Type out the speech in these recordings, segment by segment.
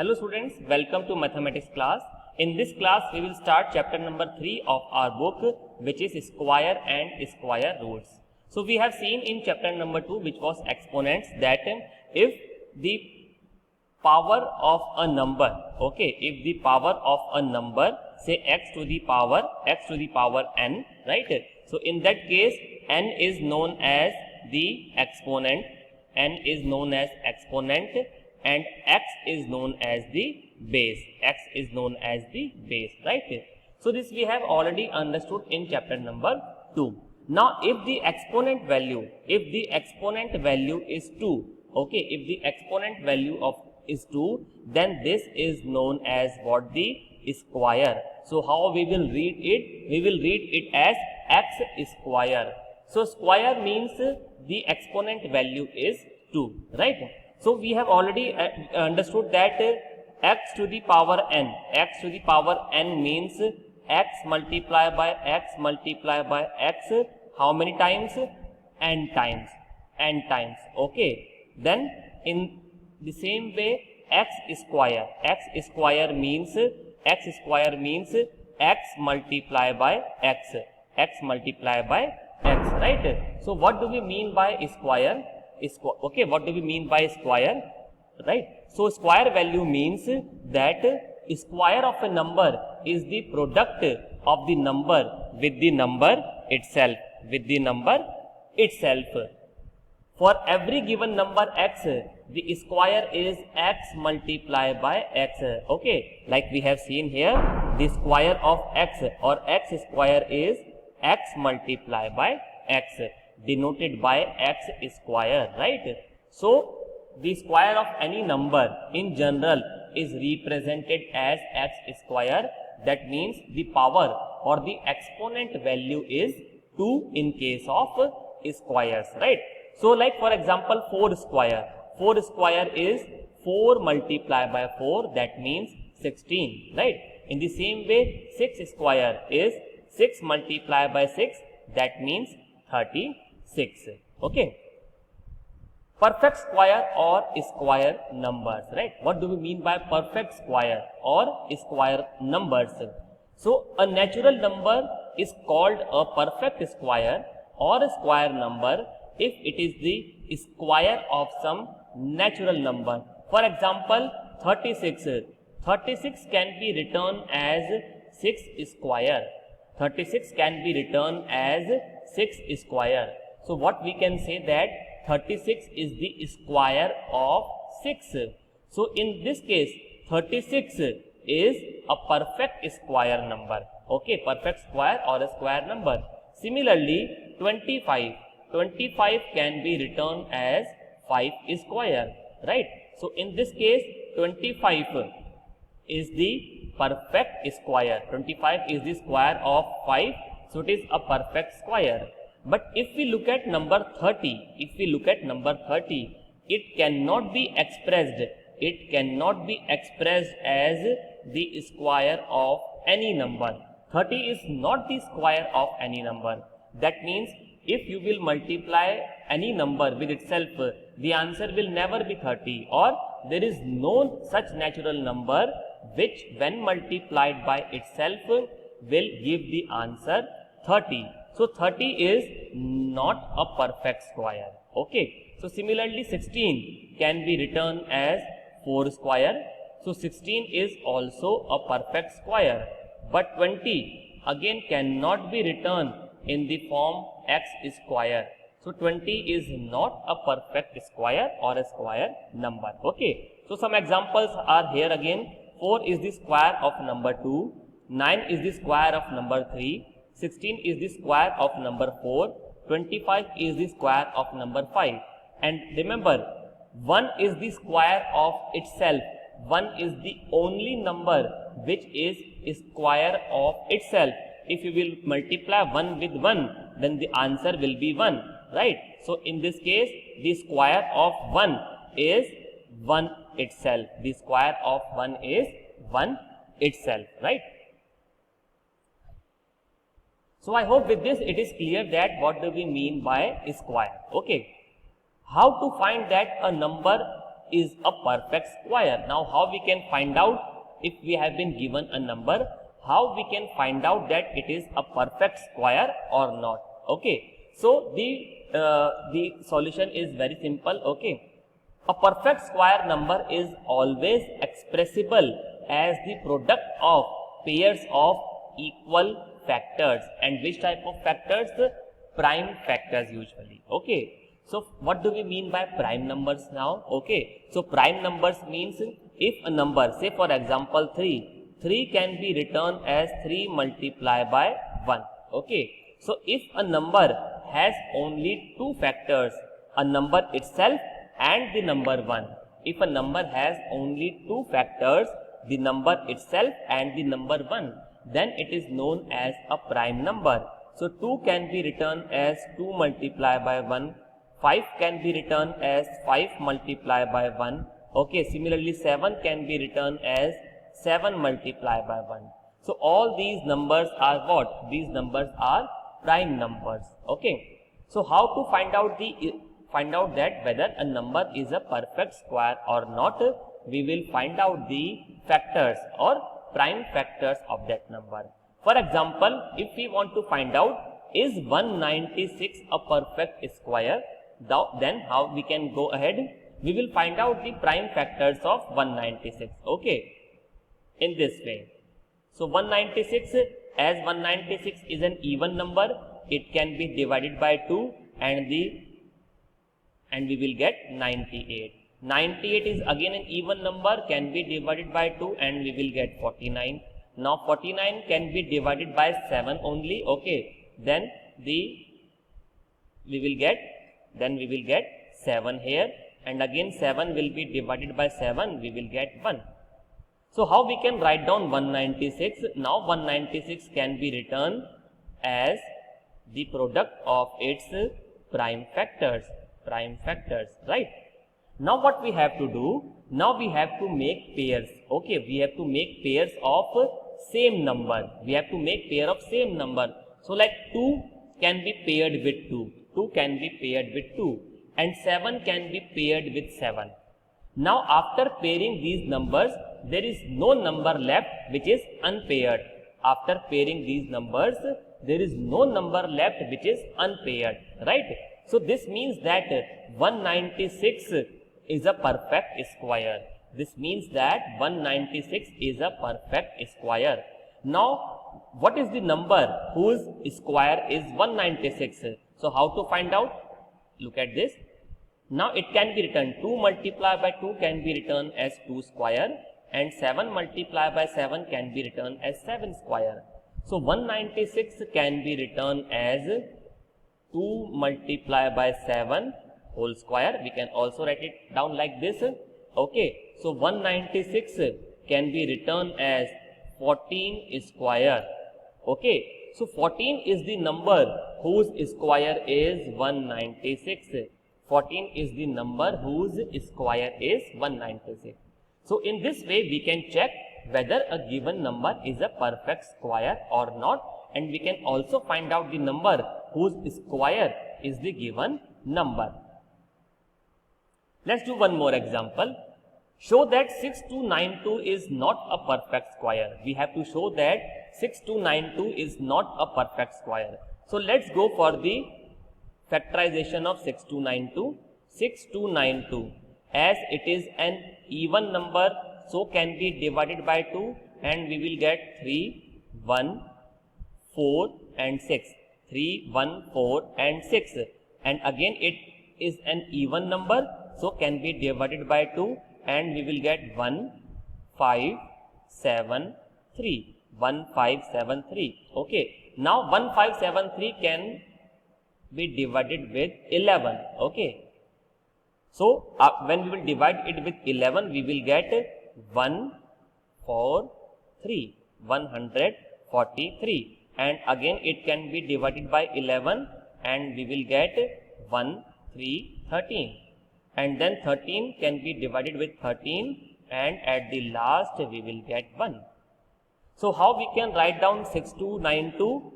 Hello students, welcome to mathematics class. In this class we will start chapter number 3 of our book, which is square and square roots. So we have seen in chapter number 2, which was exponents, that if the power of a number, if the power of a number, say x to the power n, right? So in that case n is known as the exponent, n is known as exponent, and x is known as the base, right? So this we have already understood in chapter number 2. Now if the exponent value is 2, if the exponent value of is 2, then this is known as what? The square. So how we will read it? We will read it as x square. So square means the exponent value is 2, right? So we have already understood that x to the power n means x multiplied by x, how many times? N times, okay. Then in the same way x square means x multiplied by x, right? So what do we mean by square? What do we mean by square, right? So square value means that square of a number is the product of the number with the number itself, For every given number x, the square is x multiplied by x, okay. Like we have seen here, the square of x or x square is x multiplied by x, denoted by x square, right? So the square of any number in general is represented as x square. That means the power or the exponent value is 2 in case of squares, right? So like for example 4 square is 4 multiplied by 4, that means 16, right? In the same way 6 square is 6 multiplied by 6, that means 36, okay. Perfect square or square numbers, right? What do we mean by perfect square or square numbers? So a natural number is called a perfect square or a square number if it is the square of some natural number. For example 36 can be written as 6 square. 36 can be written as 6 square. So what we can say that 36 is the square of 6. So in this case 36 is a perfect square number, okay, perfect square or a square number. Similarly 25 can be written as 5 square, right? So in this case 25 is the perfect square. 25 is the square of 5, so it is a perfect square. But if we look at number 30, it cannot be expressed as the square of any number. 30 is not the square of any number. That means if you will multiply any number with itself, the answer will never be 30, or there is no such natural number which when multiplied by itself will give the answer 30. So 30 is not a perfect square, okay. So similarly 16 can be written as 4 square. So 16 is also a perfect square. But 20 again cannot be written in the form x square. So 20 is not a perfect square or a square number, okay. So some examples are here again. 4 is the square of number 2, 9 is the square of number 3, 16 is the square of number 4, 25 is the square of number 5. And remember, 1 is the square of itself. 1 is the only number which is square of itself. If you will multiply 1 with 1, then the answer will be 1, right? So in this case, the square of 1 is 1 itself. The square of 1 is 1 itself, right? So I hope with this it is clear that what do we mean by square, okay. How to find that a number is a perfect square. Now how we can find out if we have been given a number, how we can find out that it is a perfect square or not? Okay, so the solution is very simple. Okay, a perfect square number is always expressible as the product of pairs of equal factors. And which type of factors? Prime factors usually. Okay, so what do we mean by prime numbers now? Okay, so prime numbers means if a number, say for example 3 can be written as 3 multiplied by 1. Okay, so if a number has only two factors, a number itself and the number 1. If a number has only two factors, the number itself and the number 1, then it is known as a prime number. So 2 can be written as 2 multiplied by 1, 5 can be written as 5 multiplied by 1. Okay, similarly 7 can be written as 7 multiplied by 1. So all these numbers are what? These numbers are prime numbers. Okay, so how to find out that whether a number is a perfect square or not? We will find out the factors or prime factors of that number. For example, if we want to find out is 196 a perfect square, then how we can go ahead? We will find out the prime factors of 196. Okay, in this way. So 196, as 196 is an even number, it can be divided by 2 and we will get 98. 98 is again an even number, can be divided by 2 and we will get 49. Now 49 can be divided by 7 only. Okay, then we will get 7 here, and again 7 will be divided by 7, we will get 1. So how we can write down 196? Now 196 can be written as the product of its prime factors, right? Now what we have to do? Now we have to make pairs. Okay, we have to make pairs of same number. We have to make pair of same number. So like 2 can be paired with 2, 2 can be paired with 2, and 7 can be paired with 7. Now after pairing these numbers, there is no number left which is unpaired. After pairing these numbers, there is no number left which is unpaired, right? So this means that 196 is a perfect square. This means that 196 is a perfect square. Now, what is the number whose square is 196? So how to find out? Look at this. Now it can be written 2 multiplied by 2 can be written as 2 square, and 7 multiplied by 7 can be written as 7 square. So 196 can be written as 2 multiplied by 7 whole square. We can also write it down like this. Okay, so 196 can be written as 14 square. Okay, so 14 is the number whose square is 196. 14 is the number whose square is 196. So in this way we can check whether a given number is a perfect square or not, and we can also find out the number whose square is the given number. Let's do one more example. Show that 6292 is not a perfect square. We have to show that 6292 is not a perfect square. So let's go for the factorization of 6292. 6292, as it is an even number, so can be divided by 2 and we will get 3, 1, 4 and 6. 3, 1, 4 and 6. And again it is an even number, so can be divided by 2 and we will get 1, 5, 7, 3. 1, 5, 7, 3. Okay. Now 1, 5, 7, 3 can be divided with 11. Okay. So when we will divide it with 11, we will get 1, 4, 3. 143. And again it can be divided by 11 and we will get 1, 3, 13. And then 13 can be divided with 13 and at the last we will get 1. So how we can write down 6292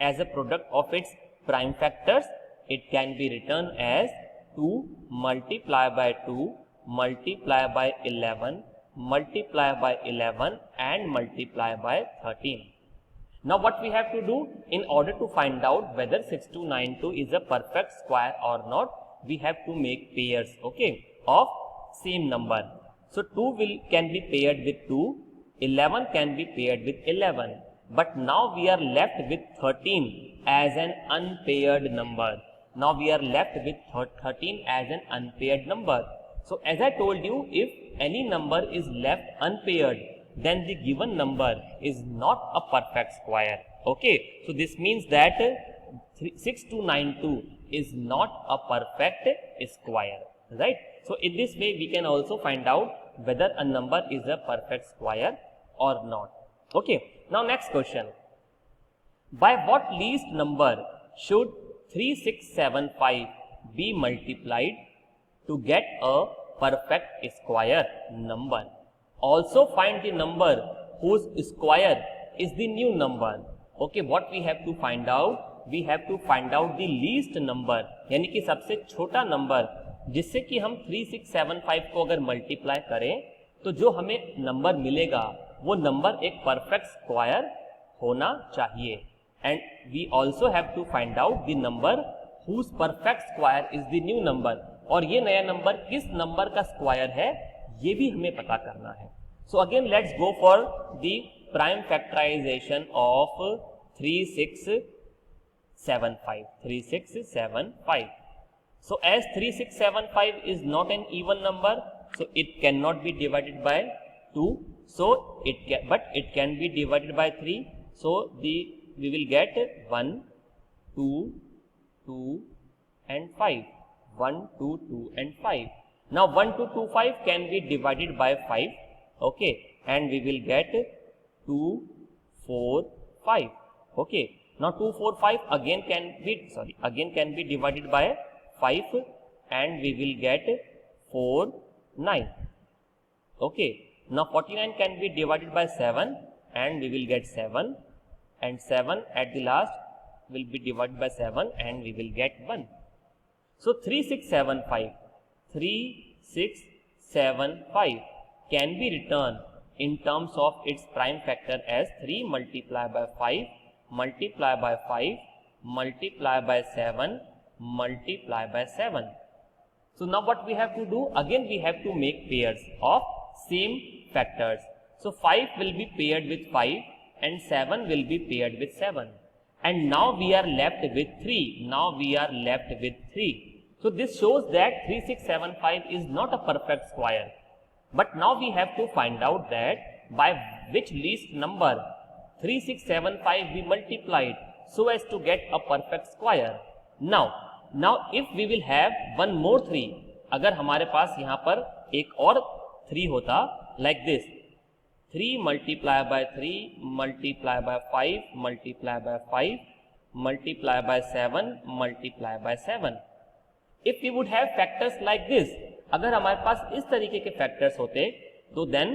as a product of its prime factors? It can be written as 2 multiplied by 2 multiply by 11, multiply by 11 and multiply by 13. Now what we have to do in order to find out whether 6292 is a perfect square or not, we have to make pairs, okay, of same number. So 2 can be paired with 2, 11 can be paired with 11, but now we are left with 13 as an unpaired number. Now we are left with 13 as an unpaired number. So as I told you, if any number is left unpaired, then the given number is not a perfect square. Okay, so this means that 6292 is not a perfect square, right? So in this way we can also find out whether a number is a perfect square or not. Okay, now next question. By what least number should 3675 be multiplied to get a perfect square number? Also find the number whose square is the new number. Okay, what we have to find out? We have to find out the least number, यानी कि सबसे छोटा number जिससे कि हम 3675 को अगर multiply करें तो जो हमें नंबर मिलेगा वो नंबर एक परफेक्ट स्क्वायर होना चाहिए. And we also have to find out the number whose perfect square is the new number, और ये नया नंबर किस नंबर का स्क्वायर है ये भी हमें पता करना है. So again let's go for the prime factorisation of 3675. So as 3675 is not an even number, so it cannot be divided by 2. So it can be divided by 3. So we will get 1, 2, 2 and 5. 1, 2, 2 and 5. Now 1, 2, 2, 5 can be divided by 5. Okay, and we will get 2, 4, 5. Okay. Now 2, 4, 5 again can be divided by 5 and we will get 4, 9. Okay. Now 49 can be divided by 7 and we will get 7, and 7 at the last will be divided by 7 and we will get 1. So 3675 can be written in terms of its prime factor as 3 multiplied by 5 multiply by 5 multiply by 7 multiply by 7. So now what we have to do? Again we have to make pairs of same factors. So 5 will be paired with 5 and 7 will be paired with 7. And now we are left with 3. So this shows that 3675 is not a perfect square. But now we have to find out that by which least number 3675 we multiplied so as to get a perfect square. Now if we will have one more 3, अगर हमारे पास यहाँ पर एक और 3 होता like this, 3 multiply by 3 multiply by 5 multiply by 5 multiply by 7 multiply by 7. If we would have factors like this, अगर हमारे पास इस तरीके के factors होते तो then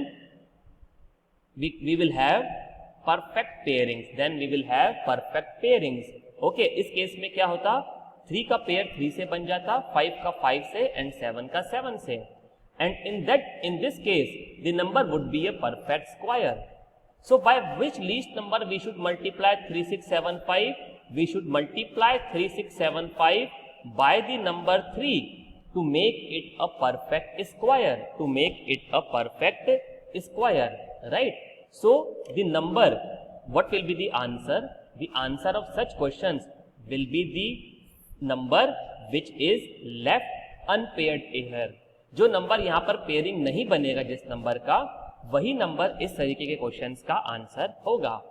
we will have perfect pairings. Okay, इस केस में क्या होता? 3 का पेयर 3 से बन जाता, 5 का 5 से and 7 का 7 से. And in this case the number would be a perfect square. So by which least number we should multiply 3675? We should multiply 3675 by the number 3 to make it a perfect square. Right? So the number, what will be the answer? The answer of such questions will be the number which is left unpaired here. जो number यहाँ पर pairing नहीं बनेगा जिस number का, वही number इस तरीके के क्वेश्चंस का आंसर होगा.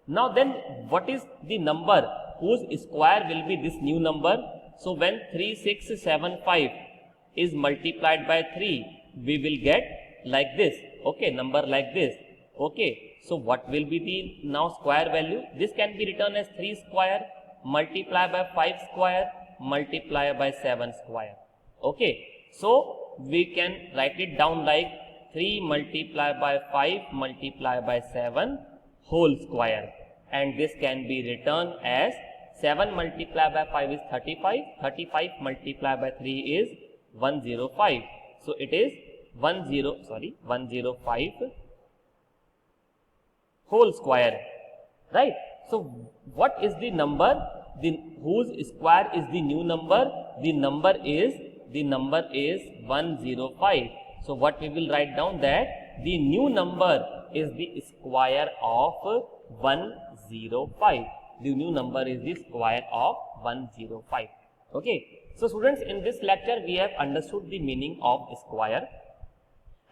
Now then what is the number whose square will be this new number? So when 3675 is multiplied by 3, we will get like this. Okay, number like this. Okay, so what will be the now square value? This can be written as 3 square multiply by 5 square multiply by 7 square. Okay, so we can write it down like 3 multiply by 5 multiply by 7 whole square, and this can be written as 7 multiplied by 5 is 35 multiplied by 3 is 105. So it is 105 whole square, right? So what is the number whose square is the new number? The number is 105. So what we will write down, that the new number is the square of 105. The new number is the square of 105. Okay. So students, in this lecture we have understood the meaning of square,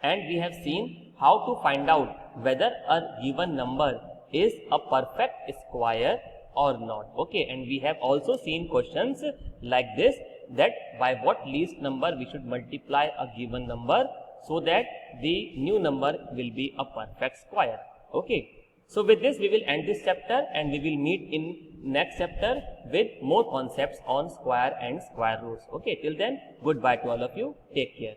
and we have seen how to find out whether a given number is a perfect square or not. Okay, and we have also seen questions like this, that by what least number we should multiply a given number so that the new number will be a perfect square. Okay, so with this we will end this chapter, and we will meet in next chapter with more concepts on square and square roots. Okay, till then, goodbye to all of you. Take care.